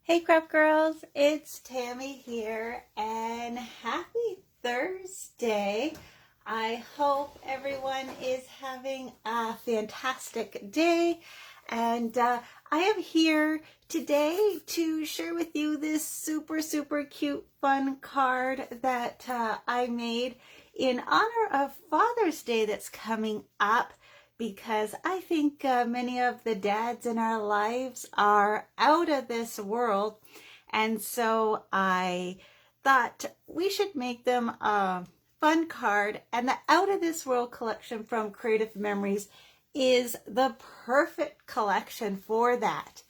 Hey Crop Girls, it's Tammy here and happy Thursday. I hope everyone is having a fantastic day and I am here today to share with you this super cute fun card that I made in honor of Father's Day that's coming up, because I think many of the dads in our lives are out of this world. And so I thought we should make them a fun card. And the Out of This World collection from Creative Memories is the perfect collection for that.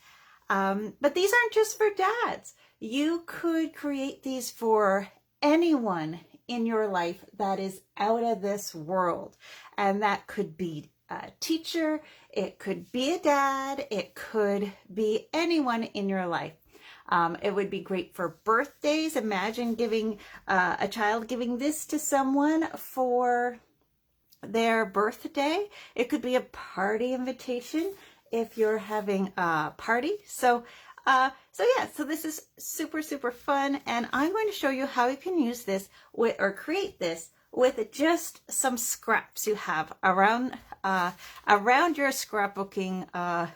But these aren't just for dads. You could create these for anyone in your life that is out of this world. And that could be a teacher, it could be a dad, it could be anyone in your life. It would be great for birthdays. Imagine giving a child giving this to someone for their birthday. It could be a party invitation if you're having a party. So this is super fun, and I'm going to show you how you can use this or create this with just some scraps you have around your scrapbooking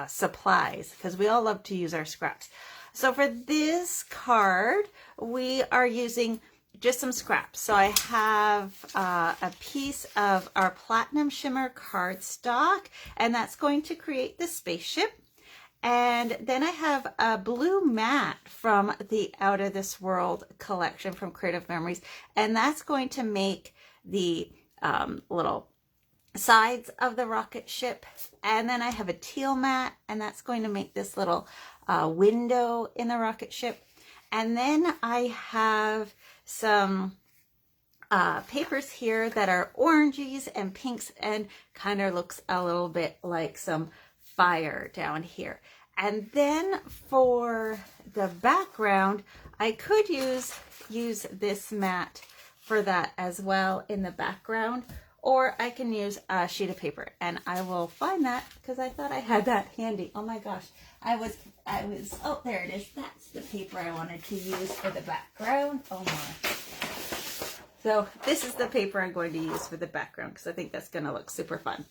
supplies, because we all love to use our scraps. So for this card, we are using just some scraps. So I have a piece of our Platinum Shimmer cardstock, and that's going to create the spaceship. And then I have a blue mat from the Out of This World collection from Creative Memories, and that's going to make the little sides of the rocket ship. And then I have a teal mat, and that's going to make this little window in the rocket ship. And then I have some papers here that are oranges and pinks and kind of looks a little bit like some fire down here. And then for the background, I could use this mat for that as well in the background, or I can use a sheet of paper, and I will find that because I thought I had that handy. Oh my gosh, oh, there it is. That's the paper I wanted to use for the background. Oh my. So this is the paper I'm going to use for the background because I think that's going to look super fun.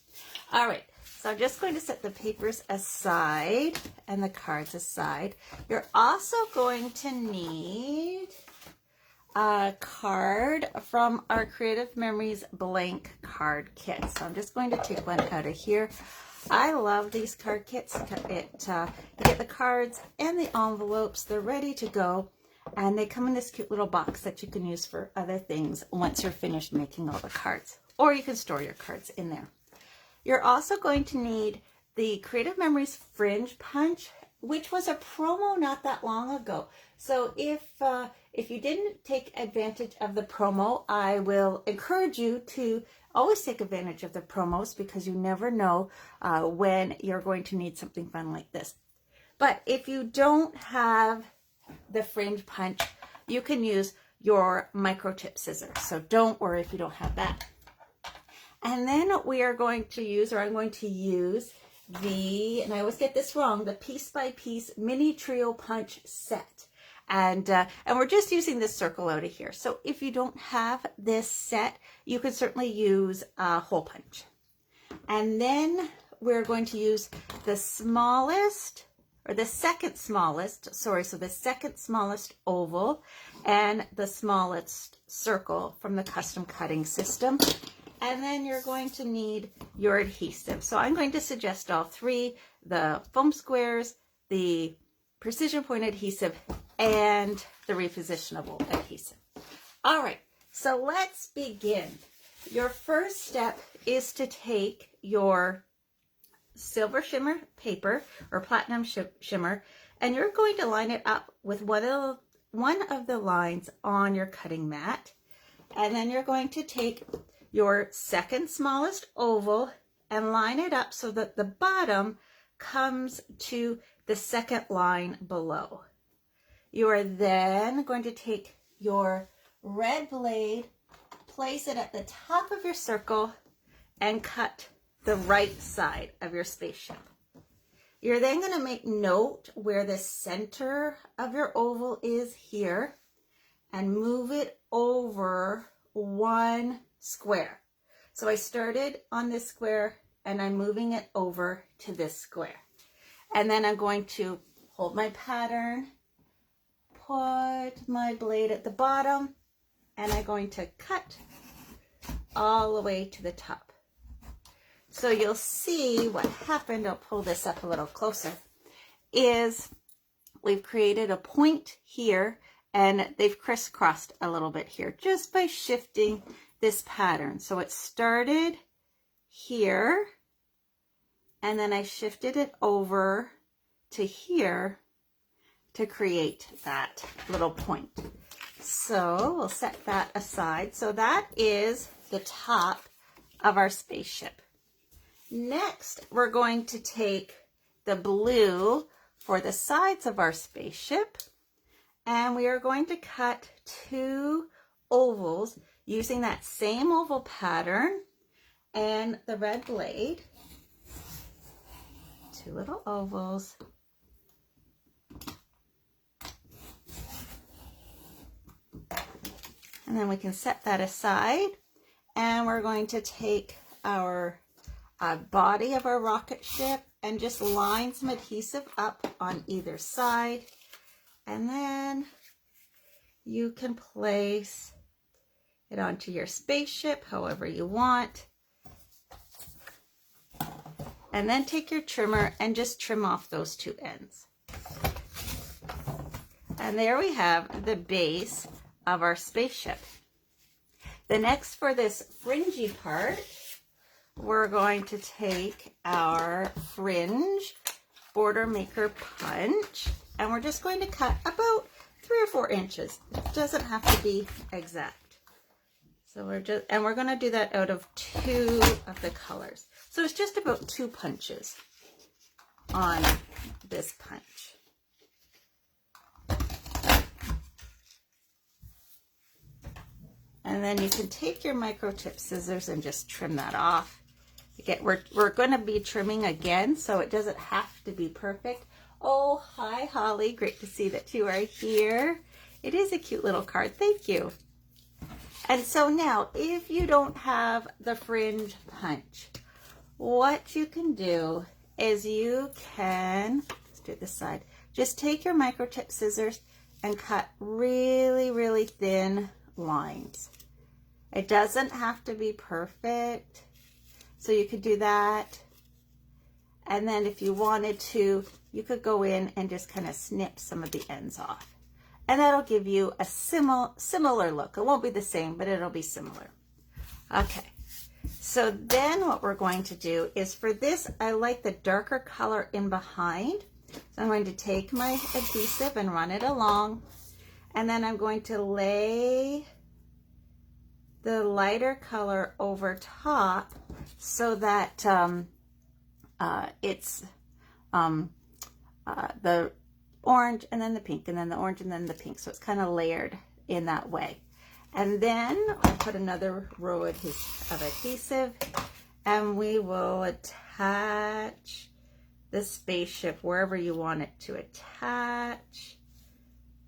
All right. So I'm just going to set the papers aside and the cards aside. You're also going to need a card from our Creative Memories blank card kit. So I'm just going to take one out of here. I love these card kits. You get the cards and the envelopes. They're ready to go. And they come in this cute little box that you can use for other things once you're finished making all the cards. Or you can store your cards in there. You're also going to need the Creative Memories Fringe Punch, which was a promo not that long ago. So if you didn't take advantage of the promo, I will encourage you to always take advantage of the promos, because you never know when you're going to need something fun like this. But if you don't have the Fringe Punch, you can use your microchip scissors. So don't worry if you don't have that. And then we are going to use, or I'm going to use and I always get this wrong, the Piece by Piece Mini Trio Punch set. And we're just using this circle out of here. So if you don't have this set, you can certainly use a hole punch. And then we're going to use the smallest, or the second smallest, so the second smallest oval and the smallest circle from the custom cutting system. And then you're going to need your adhesive. So I'm going to suggest all three: the foam squares, the precision point adhesive, and the repositionable adhesive. All right, so let's begin. Your first step is to take your silver shimmer paper or platinum shimmer, and you're going to line it up with one of the lines on your cutting mat. And then you're going to take your second smallest oval and line it up so that the bottom comes to the second line below. You are then going to take your red blade, place it at the top of your circle, and cut the right side of your spaceship. You're then going to make note where the center of your oval is here and move it over one square. So I started on this square and I'm moving it over to this square. And then I'm going to hold my pattern, put my blade at the bottom, and I'm going to cut all the way to the top. So you'll see what happened, I'll pull this up a little closer, is we've created a point here and they've crisscrossed a little bit here just by shifting this pattern. So it started here and then I shifted it over to here to create that little point. So we'll set that aside. So that is the top of our spaceship. Next, we're going to take the blue for the sides of our spaceship, and we are going to cut 2 ovals using that same oval pattern and the red blade. 2 little ovals. And then we can set that aside, and we're going to take our body of our rocket ship and just line some adhesive up on either side, and then you can place it onto your spaceship however you want, and then take your trimmer and just trim off those 2 ends. And there we have the base of our spaceship. The next, for this fringy part, we're going to take our Fringe Border Maker Punch, and we're just going to cut about 3 or 4 inches. It doesn't have to be exact. So we're going to do that out of 2 of the colors. So it's just about 2 punches on this punch. And then you can take your microtip scissors and just trim that off. Again, we're going to be trimming again, so it doesn't have to be perfect. Oh, hi, Holly. Great to see that you are here. It is a cute little card. Thank you. And so now, if you don't have the fringe punch, what you can do is you can, let's do this side, just take your microtip scissors and cut really, really thin lines. It doesn't have to be perfect, so you could do that. And then if you wanted to, you could go in and just kind of snip some of the ends off. And that'll give you a similar look. It won't be the same, but it'll be similar. Okay, so then what we're going to do is, for this, I like the darker color in behind. So I'm going to take my adhesive and run it along. And then I'm going to lay the lighter color over top so that it's the orange and then the pink and then the orange and then the pink. So it's kind of layered in that way. And then I'll put another row of adhesive, and we will attach the spaceship wherever you want it to attach.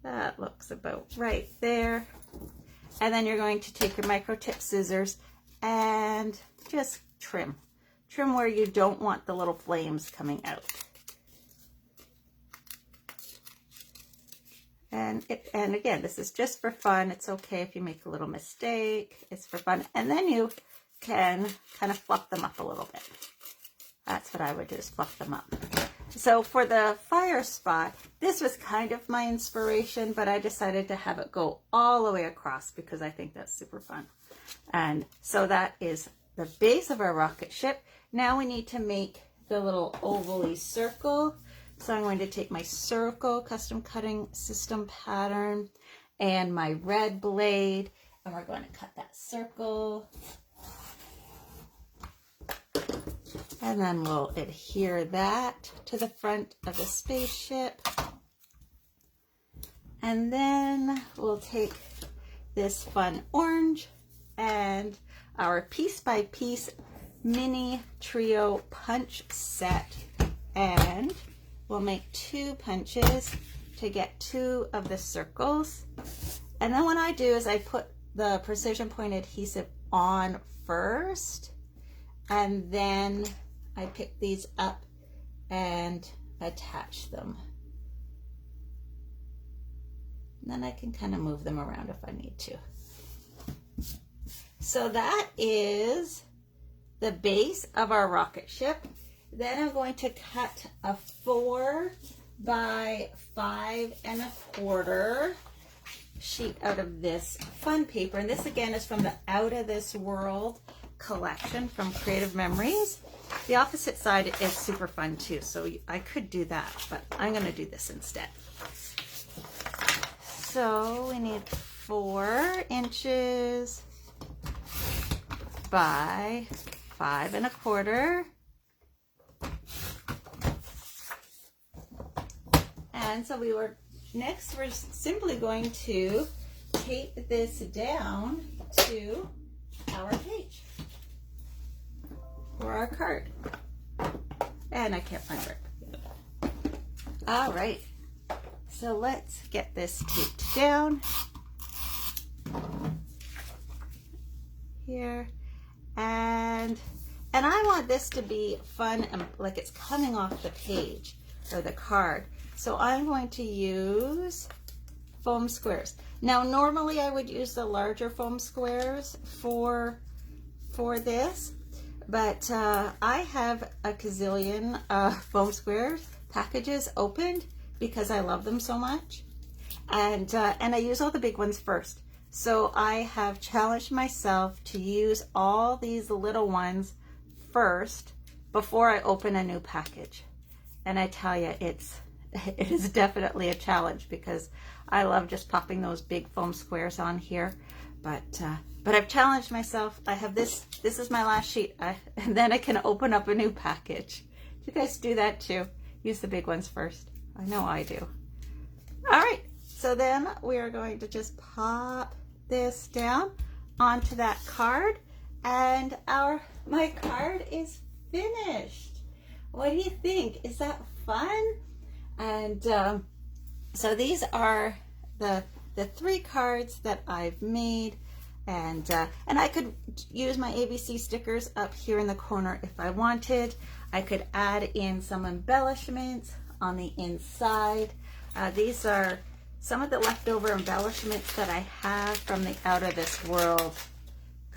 That looks about right there. And then you're going to take your microtip scissors and just trim. Trim where you don't want the little flames coming out. And again, this is just for fun. It's okay if you make a little mistake. It's for fun. And then you can kind of fluff them up a little bit. That's what I would do, is fluff them up. So for the fire spot, this was kind of my inspiration, but I decided to have it go all the way across because I think that's super fun. And so that is the base of our rocket ship. Now we need to make the little oval-y circle. So I'm going to take my circle custom cutting system pattern and my red blade, and we're going to cut that circle. And then we'll adhere that to the front of the spaceship. And then we'll take this fun orange and our piece by piece mini trio punch set, and we'll make 2 punches to get 2 of the circles. And then what I do is I put the precision point adhesive on first, and then I pick these up and attach them. And then I can kind of move them around if I need to. So that is the base of our rocket ship. Then I'm going to cut a 4 by 5 1/4 sheet out of this fun paper. And this again is from the Outta This World collection from Creative Memories. The opposite side is super fun too, so I could do that, but I'm going to do this instead. So we need 4 inches by 5 1/4. And so we're simply going to tape this down to our page or our card. And I can't find it. All right, so let's get this taped down here. And I want this to be fun and like it's coming off the page or the card. So I'm going to use foam squares. Now normally I would use the larger foam squares for this, but I have a gazillion foam squares packages opened because I love them so much, and I use all the big ones first. So I have challenged myself to use all these little ones first before I open a new package. And I tell you, it is definitely a challenge because I love just popping those big foam squares on here. But I've challenged myself. I have this is my last sheet, and then I can open up a new package. Do you guys do that too? Use the big ones first. I know I do. All right, so then we are going to just pop this down onto that card, and my card is finished. What do you think? Is that fun? And so these are the 3 cards that I've made, and I could use my ABC stickers up here in the corner if I wanted. I could add in some embellishments on the inside. These are some of the leftover embellishments that I have from the Outta This World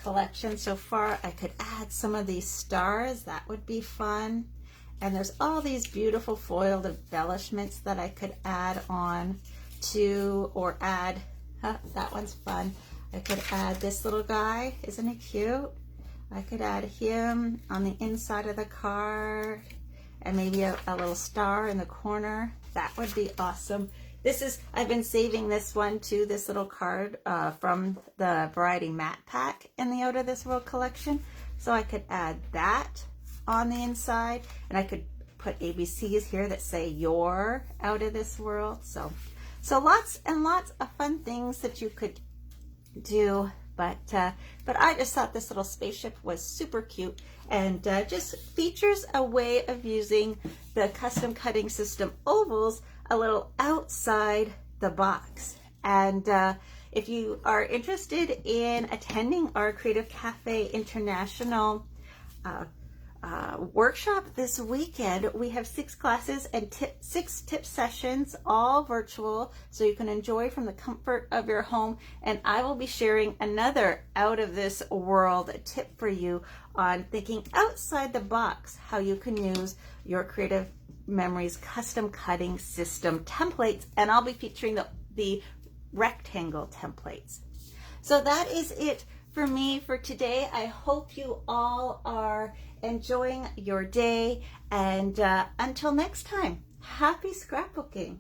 collection so far. I could add some of these stars. That would be fun. And there's all these beautiful foiled embellishments that I could add on to, or add, that one's fun. I could add this little guy. Isn't he cute? I could add him on the inside of the card, and maybe a little star in the corner. That would be awesome. I've been saving this one too, this little card from the Variety Matte Pack in the Outta This World collection. So I could add that on the inside, and I could put ABCs here that say "You're Outta This World." So lots and lots of fun things that you could do. But I just thought this little spaceship was super cute, and just features a way of using the custom cutting system ovals a little outside the box. And if you are interested in attending our Creative Cafe International workshop this weekend, we have 6 classes and 6 tip sessions, all virtual, so you can enjoy from the comfort of your home. And I will be sharing another Out of This World tip for you on thinking outside the box, how you can use your Creative Memories custom cutting system templates, and I'll be featuring the rectangle templates. So that is it for me for today. I hope you all are enjoying your day, and until next time, happy scrapbooking.